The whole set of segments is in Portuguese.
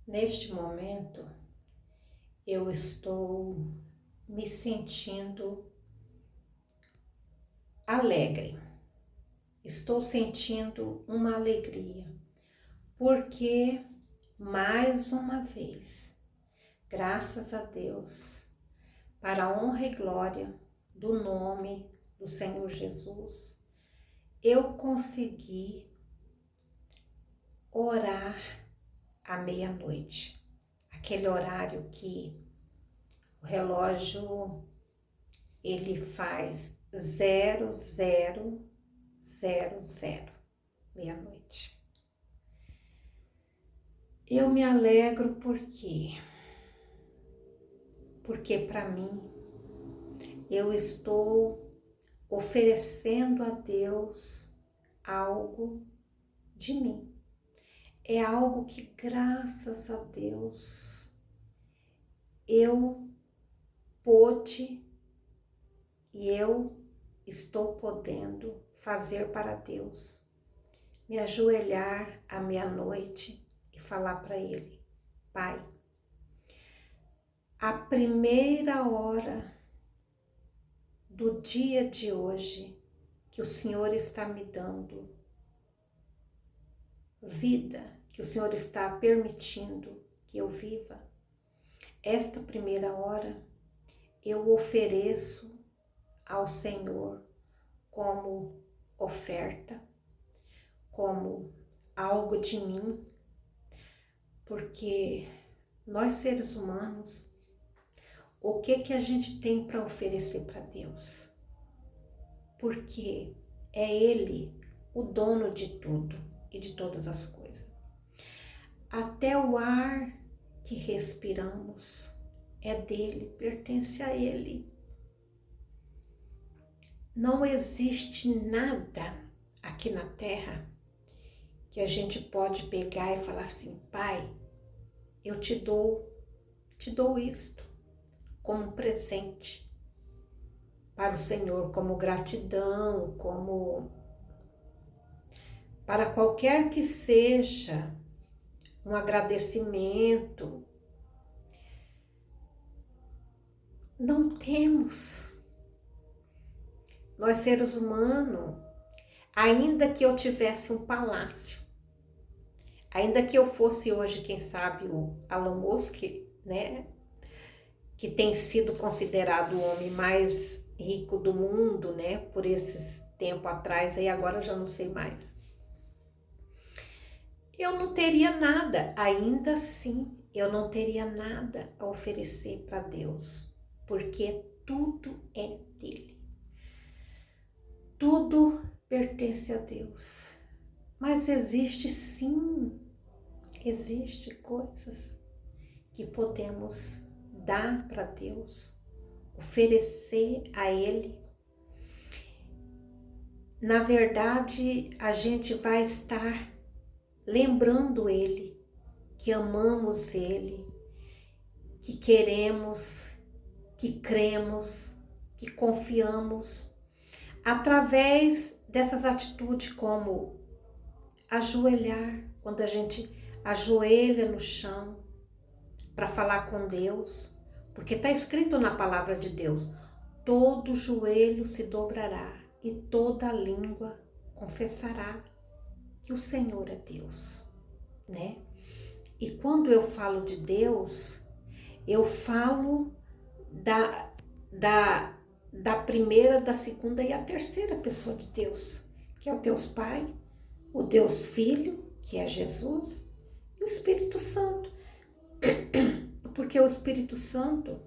Neste momento, eu estou me sentindo alegre. Estou sentindo uma alegria, porque mais uma vez, graças a Deus, para a honra e glória do nome do Senhor Jesus, eu consegui orar à meia-noite, aquele horário que o relógio ele faz 0000, meia-noite. Eu me alegro porque para mim eu estou oferecendo a Deus algo de mim. É algo que, graças a Deus, eu pude e eu estou podendo fazer para Deus. Me ajoelhar à meia-noite e falar para Ele: Pai, a primeira hora do dia de hoje que o Senhor está me dando vida, que o Senhor está permitindo que eu viva, esta primeira hora eu ofereço ao Senhor como oferta, como algo de mim, porque nós seres humanos, o que a gente tem para oferecer para Deus? Porque é Ele o dono de tudo e de todas as coisas. Até o ar que respiramos é dele, pertence a Ele. Não existe nada aqui na terra que a gente pode pegar e falar assim: Pai, eu te dou isto como presente para o Senhor, como gratidão, como para qualquer que seja um agradecimento. Não temos. Nós seres humanos, ainda que eu tivesse um palácio, ainda que eu fosse hoje, quem sabe, o Elon Musk, né, que tem sido considerado o homem mais rico do mundo, né, por esses tempo atrás, aí agora eu já não sei mais. Eu não teria nada, ainda assim, eu não teria nada a oferecer para Deus, porque tudo é dele. Tudo pertence a Deus. Mas existe coisas que podemos dar para Deus, oferecer a Ele. Na verdade, a gente vai estar lembrando Ele, que amamos Ele, que queremos, que cremos, que confiamos, através dessas atitudes como ajoelhar, quando a gente ajoelha no chão para falar com Deus, porque está escrito na palavra de Deus: todo joelho se dobrará e toda língua confessará que o Senhor é Deus, né? E quando eu falo de Deus, eu falo da primeira, da segunda e a terceira pessoa de Deus, que é o Deus Pai, o Deus Filho, que é Jesus, e o Espírito Santo. Porque o Espírito Santo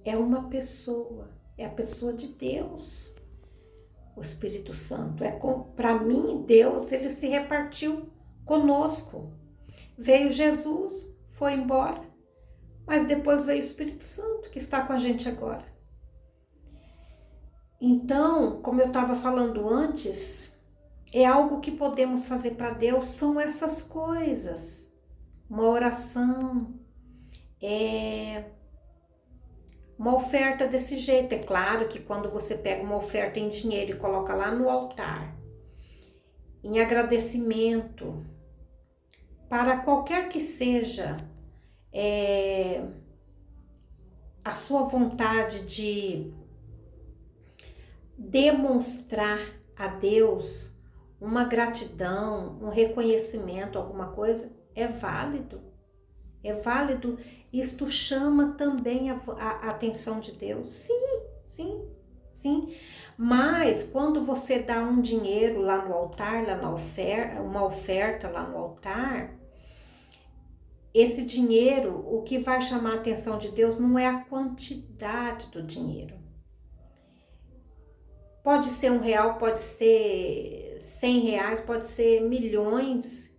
é uma pessoa, é a pessoa de Deus. O Espírito Santo para mim, Deus, ele se repartiu conosco. Veio Jesus, foi embora, mas depois veio o Espírito Santo, que está com a gente agora. Então, como eu estava falando antes, é algo que podemos fazer para Deus, são essas coisas. Uma oração, uma oferta desse jeito. É claro que quando você pega uma oferta em dinheiro e coloca lá no altar, em agradecimento, para qualquer que seja a sua vontade de demonstrar a Deus uma gratidão, um reconhecimento, alguma coisa, é válido. É válido. Isto chama também a atenção de Deus. Sim. Mas quando você dá um dinheiro lá no altar, uma oferta lá no altar, esse dinheiro, o que vai chamar a atenção de Deus não é a quantidade do dinheiro. Pode ser R$1, pode ser R$100, pode ser milhões.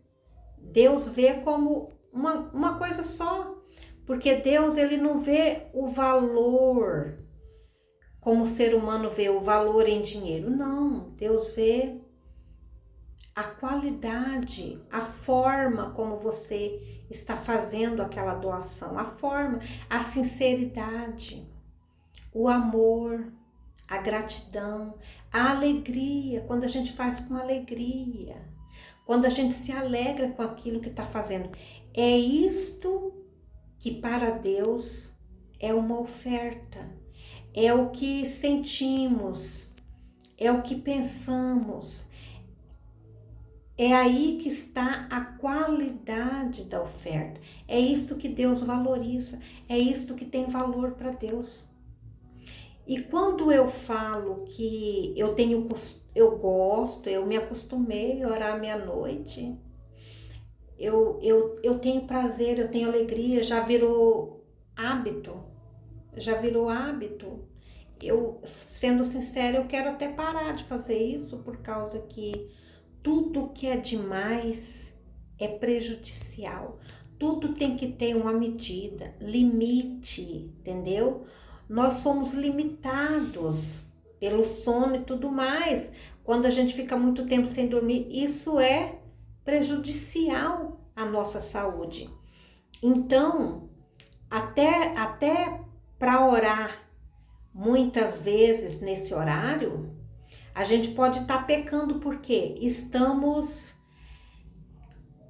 Deus vê como uma coisa só. Porque Deus, ele não vê o valor como o ser humano vê o valor em dinheiro. Não, Deus vê a qualidade, a forma como você está fazendo aquela doação, a forma, a sinceridade, o amor, a gratidão, a alegria, quando a gente faz com alegria, quando a gente se alegra com aquilo que está fazendo. É isto que para Deus é uma oferta, é o que sentimos, é o que pensamos. É aí que está a qualidade da oferta. É isto que Deus valoriza, é isto que tem valor para Deus. E quando eu falo que eu me acostumei a orar meia-noite, eu tenho prazer, eu tenho alegria, já virou hábito. Eu, sendo sincera, eu quero até parar de fazer isso, por causa que tudo que é demais é prejudicial. Tudo tem que ter uma medida, limite, entendeu? Nós somos limitados pelo sono e tudo mais. Quando a gente fica muito tempo sem dormir, isso é prejudicial à nossa saúde. Então, até para orar muitas vezes nesse horário, a gente pode estar pecando porque estamos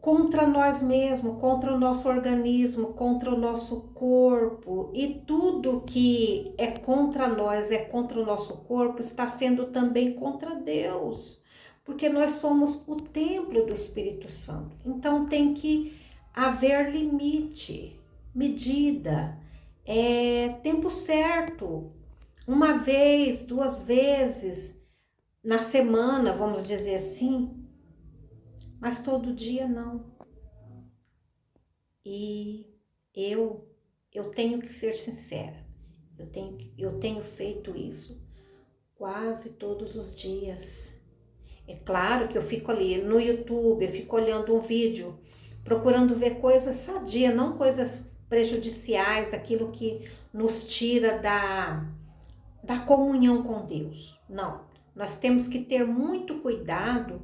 contra nós mesmos, contra o nosso organismo, contra o nosso corpo, e tudo que é contra nós, é contra o nosso corpo, está sendo também contra Deus, porque nós somos o templo do Espírito Santo. Então tem que haver limite, medida, tempo certo, uma vez, 2 vezes na semana, vamos dizer assim, mas todo dia não. E eu tenho que ser sincera, eu tenho feito isso quase todos os dias. É claro que eu fico ali no YouTube, eu fico olhando um vídeo, procurando ver coisas sadias, não coisas prejudiciais, aquilo que nos tira da comunhão com Deus. Não, nós temos que ter muito cuidado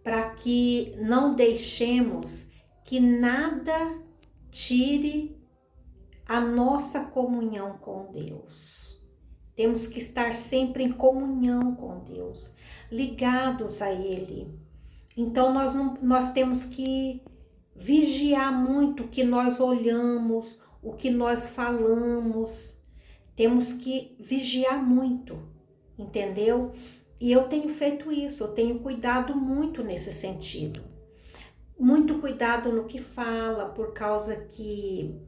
para que não deixemos que nada tire a nossa comunhão com Deus. Temos que estar sempre em comunhão com Deus, ligados a Ele. Então nós temos que vigiar muito o que nós olhamos, o que nós falamos. Temos que vigiar muito, entendeu? E eu tenho feito isso, eu tenho cuidado muito nesse sentido. Muito cuidado no que fala, por causa que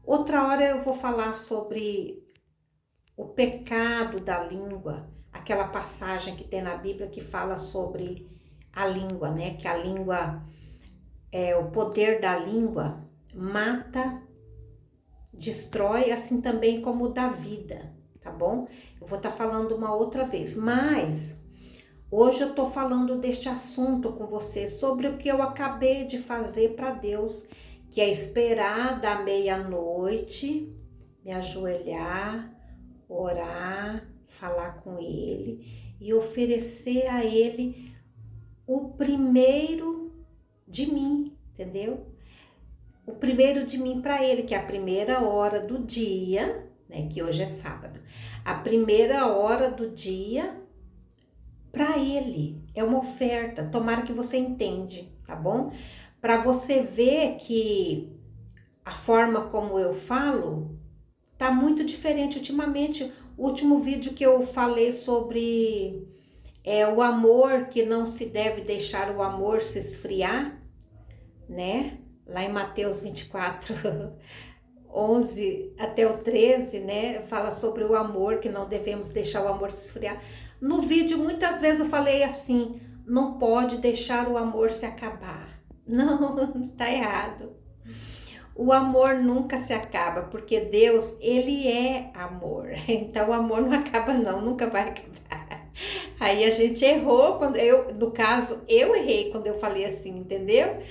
outra hora eu vou falar sobre o pecado da língua, aquela passagem que tem na Bíblia que fala sobre a língua, né? Que a língua, o poder da língua mata, destrói, assim também como o da vida, tá bom? Eu vou estar falando uma outra vez, mas hoje eu tô falando deste assunto com você, sobre o que eu acabei de fazer para Deus, que é esperar da meia-noite, me ajoelhar, orar, falar com Ele e oferecer a Ele o primeiro de mim, entendeu? O primeiro de mim para Ele, que é a primeira hora do dia, né? Que hoje é sábado. A primeira hora do dia para Ele é uma oferta. Tomara que você entende, tá bom? Para você ver que a forma como eu falo tá muito diferente ultimamente. O último vídeo que eu falei sobre o amor, que não se deve deixar o amor se esfriar, né? Lá em Mateus 24, 11 até o 13, né? Fala sobre o amor, que não devemos deixar o amor se esfriar. No vídeo, muitas vezes eu falei assim, não pode deixar o amor se acabar. Não, tá errado. O amor nunca se acaba, porque Deus, ele é amor. Então o amor não acaba não, nunca vai acabar. Aí a gente errou, no caso, eu errei quando eu falei assim, entendeu?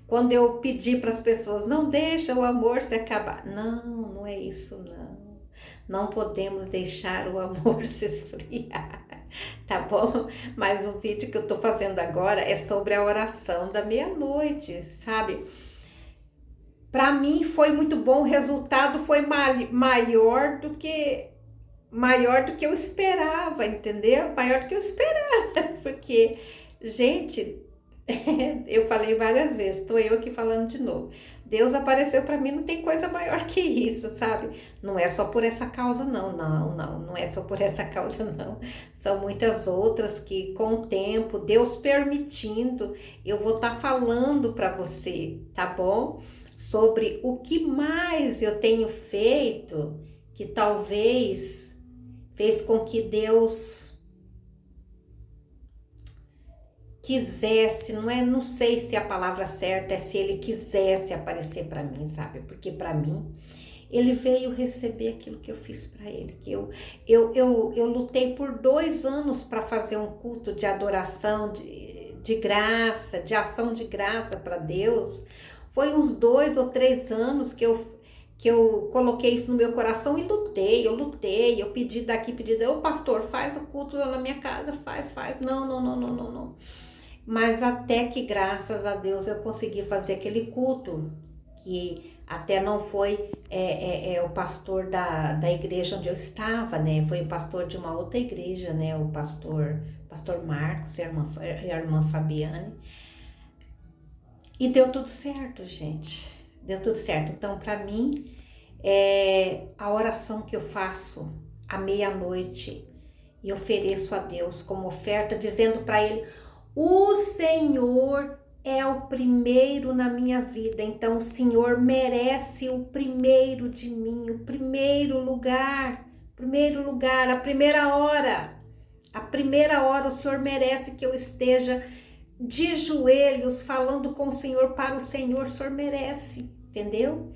Quando eu pedi para as pessoas, não deixa o amor se acabar. Não, não é isso não. Não podemos deixar o amor se esfriar, tá bom? Mas o vídeo que eu tô fazendo agora é sobre a oração da meia-noite, sabe? Para mim foi muito bom, o resultado foi maior do que eu esperava, entendeu? Maior do que eu esperava, porque, gente, eu falei várias vezes, tô eu aqui falando de novo. Deus apareceu para mim, não tem coisa maior que isso, sabe? Não é só por essa causa, não, não é só por essa causa, não. São muitas outras que, com o tempo, Deus permitindo, eu vou estar falando para você, tá bom? Sobre o que mais eu tenho feito, que talvez fez com que Deus quisesse, não sei se a palavra certa é se ele quisesse aparecer para mim, sabe? Porque para mim, ele veio receber aquilo que eu fiz para ele, que eu lutei por 2 anos para fazer um culto de adoração, de graça, de ação de graça para Deus. Foi uns 2 ou 3 anos que eu coloquei isso no meu coração e eu pedi daqui, pedi daí, ô pastor, faz o culto lá na minha casa, faz, não. Mas até que, graças a Deus, eu consegui fazer aquele culto, que até não foi o pastor da igreja onde eu estava, né? Foi o pastor de uma outra igreja, né? O pastor Marcos e a irmã Fabiane. E deu tudo certo, gente. Deu tudo certo. Então, para mim, a oração que eu faço à meia-noite e ofereço a Deus como oferta, dizendo para Ele, o Senhor é o primeiro na minha vida, então o Senhor merece o primeiro de mim, o primeiro lugar, a primeira hora o Senhor merece que eu esteja de joelhos falando com o Senhor, para o Senhor merece, entendeu?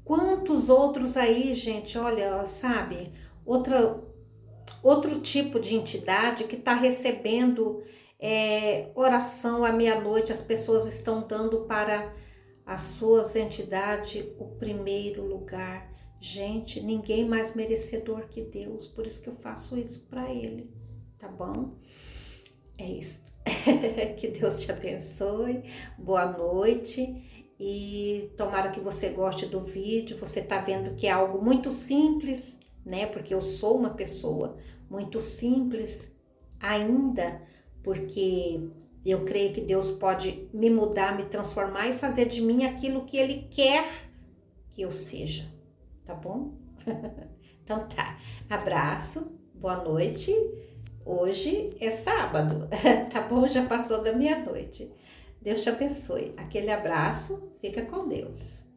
Quantos outros aí, gente, olha, sabe, outro tipo de entidade que está recebendo oração à meia-noite, as pessoas estão dando para as suas entidades o primeiro lugar. Gente, ninguém mais merecedor que Deus, por isso que eu faço isso para Ele, tá bom? É isso. Que Deus te abençoe, boa noite e tomara que você goste do vídeo. Você tá vendo que é algo muito simples, né? Porque eu sou uma pessoa muito simples ainda, porque eu creio que Deus pode me mudar, me transformar e fazer de mim aquilo que Ele quer que eu seja, tá bom? Então tá, abraço, boa noite. Hoje é sábado, tá bom? Já passou da meia-noite. Deus te abençoe. Aquele abraço, fica com Deus.